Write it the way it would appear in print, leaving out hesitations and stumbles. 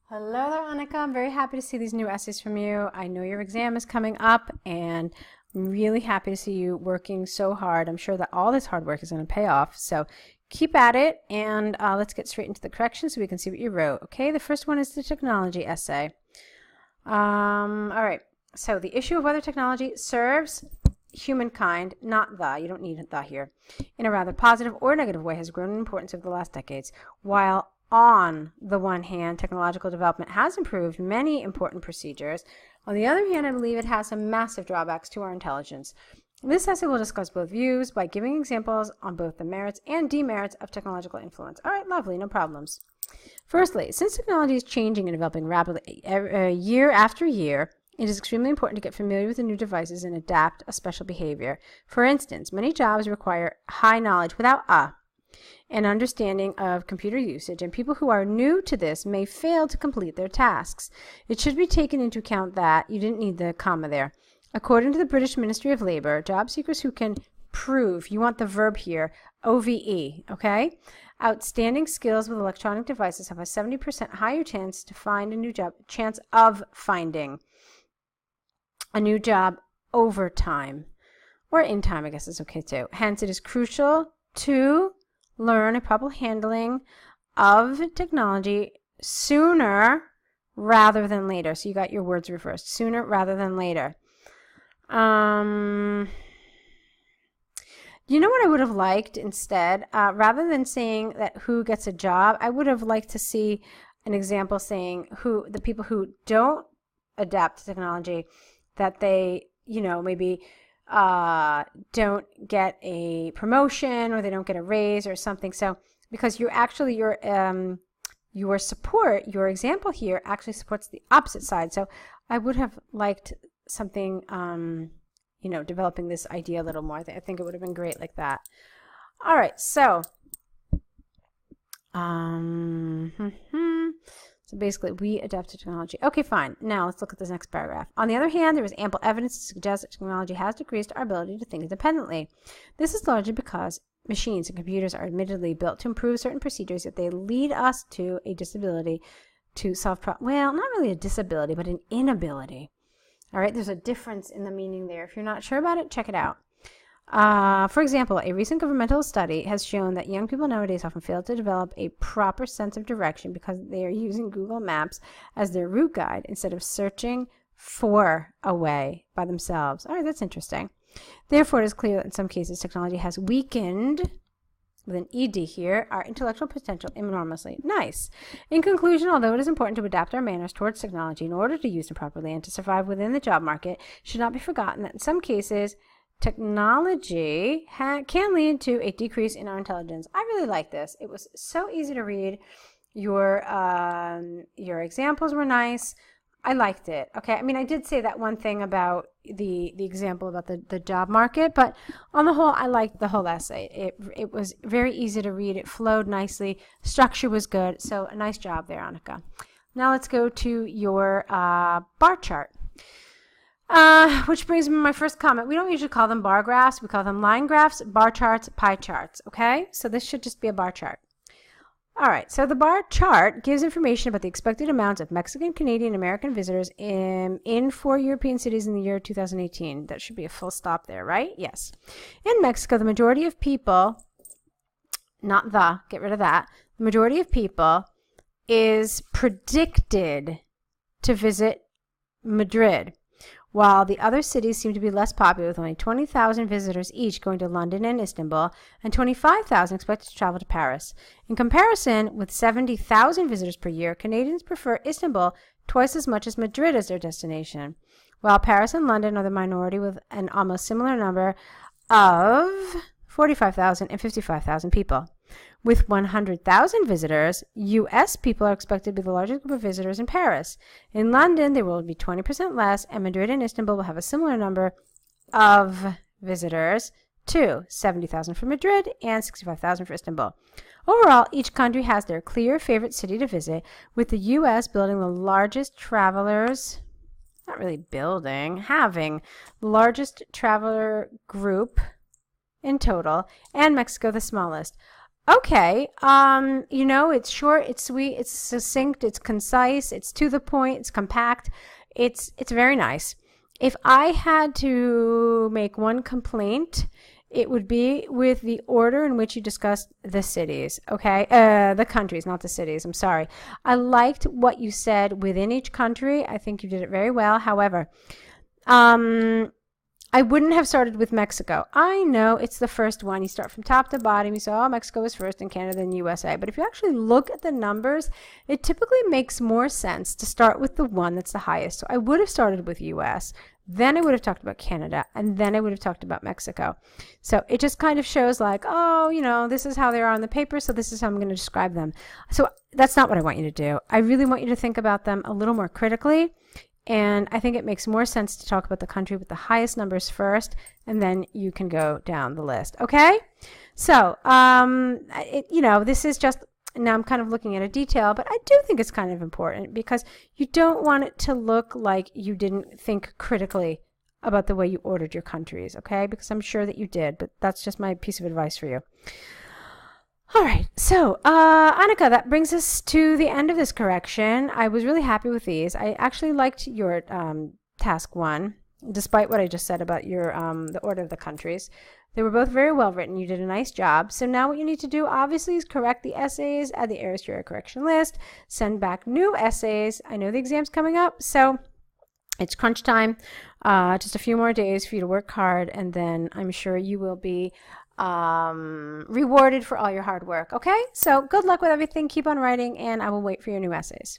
Hello there, Annika. I'm very happy to see these new essays from you. I know your exam is coming up, and I'm really happy to see you working so hard. I'm sure that all this hard work is going to pay off. So keep at it, and let's get straight into the corrections so we can see what you wrote. Okay, the first one is the technology essay. All right, so the issue of whether technology serves humankind, not the, you don't need the here, in a rather positive or negative way has grown in importance over the last decades. While on the one hand, technological development has improved many important procedures. On the other hand, I believe it has some massive drawbacks to our intelligence. This essay will discuss both views by giving examples on both the merits and demerits of technological influence. All right, lovely, no problems. Firstly, since technology is changing and developing rapidly year after year, it is extremely important to get familiar with the new devices and adapt a special behavior. For instance, many jobs require high knowledge without an understanding of computer usage, and people who are new to this may fail to complete their tasks. It should be taken into account that you didn't need the comma there. According to the British Ministry of Labour, job seekers who can prove, you want the verb here, OVE, okay? Outstanding skills with electronic devices have a 70% higher chance to find a new job, chance of finding a new job over time, or in time, I guess is okay too. Hence, it is crucial to learn a proper handling of technology sooner rather than later. So you got your words reversed. Sooner rather than later. You know what I would have liked instead? Rather than saying that who gets a job, I would have liked to see an example saying who the people who don't adapt to technology, that they, maybe don't get a promotion or they don't get a raise or something. So because you're actually your example here actually supports the opposite side. So I would have liked something, developing this idea a little more. I think it would have been great like that. All right, so so basically, we adapt to technology. Okay, fine. Now let's look at this next paragraph. On the other hand, there is ample evidence to suggest that technology has decreased our ability to think independently. This is largely because machines and computers are admittedly built to improve certain procedures, yet they lead us to a disability to solve well, not really a disability, but an inability. All right, there's a difference in the meaning there. If you're not sure about it, check it out. For example, a recent governmental study has shown that young people nowadays often fail to develop a proper sense of direction because they are using Google Maps as their route guide instead of searching for a way by themselves. All right, that's interesting. Therefore, it is clear that in some cases technology has weakened, with an ED here, our intellectual potential enormously. Nice. In conclusion, although it is important to adapt our manners towards technology in order to use them properly and to survive within the job market, it should not be forgotten that in some cases technology can lead to a decrease in our intelligence. I really like this. It was so easy to read. Your examples were nice. I liked it. Okay, I mean, I did say that one thing about the example about the job market, but on the whole, I liked the whole essay. It was very easy to read. It flowed nicely. Structure was good. So a nice job there, Annika. Now let's go to your bar chart. Which brings me to my first comment. We don't usually call them bar graphs. We call them line graphs, bar charts, pie charts. Okay, so this should just be a bar chart. All right, so the bar chart gives information about the expected amounts of Mexican, Canadian, American visitors in 4 European cities in the year 2018. That should be a full stop there, right? Yes. In Mexico, the majority of people, not the, get rid of that, the majority of people is predicted to visit Madrid, while the other cities seem to be less popular, with only 20,000 visitors each going to London and Istanbul, and 25,000 expected to travel to Paris. In comparison, with 70,000 visitors per year, Canadians prefer Istanbul twice as much as Madrid as their destination, while Paris and London are the minority with an almost similar number of 45,000 and 55,000 people. With 100,000 visitors, U.S. people are expected to be the largest group of visitors in Paris. In London, there will be 20% less, and Madrid and Istanbul will have a similar number of visitors, too, 70,000 for Madrid and 65,000 for Istanbul. Overall, each country has their clear favorite city to visit, with the U.S. building the largest travelers, not really building, having the largest traveler group in total, and Mexico the smallest. Okay. You know, it's short, it's sweet, it's succinct, it's concise, it's to the point, it's compact. It's very nice. If I had to make one complaint, it would be with the order in which you discussed the cities, okay? The countries, not the cities. I'm sorry. I liked what you said within each country. I think you did it very well. However, I wouldn't have started with Mexico. I know it's the first one. You start from top to bottom. You say, oh, Mexico is first, and Canada, and USA. But if you actually look at the numbers, it typically makes more sense to start with the one that's the highest. So I would have started with US, then I would have talked about Canada, and then I would have talked about Mexico. So it just kind of shows like, oh, you know, this is how they are on the paper, so this is how I'm going to describe them. So that's not what I want you to do. I really want you to think about them a little more critically. And I think it makes more sense to talk about the country with the highest numbers first, and then you can go down the list. Okay? So, you know, this is just, now I'm kind of looking at a detail, but I do think it's kind of important because you don't want it to look like you didn't think critically about the way you ordered your countries, okay? Because I'm sure that you did, but that's just my piece of advice for you. All right, so Annika, that brings us to the end of this correction. I was really happy with these. I actually liked your task 1, despite what I just said about your the order of the countries. They were both very well written. You did a nice job. So now what you need to do, obviously, is correct the essays, add the errors to your correction list, send back new essays. I know the exam's coming up, so it's crunch time. Just a few more days for you to work hard, and then I'm sure you will be rewarded for all your hard work. Okay, so good luck with everything. Keep on writing, and I will wait for your new essays.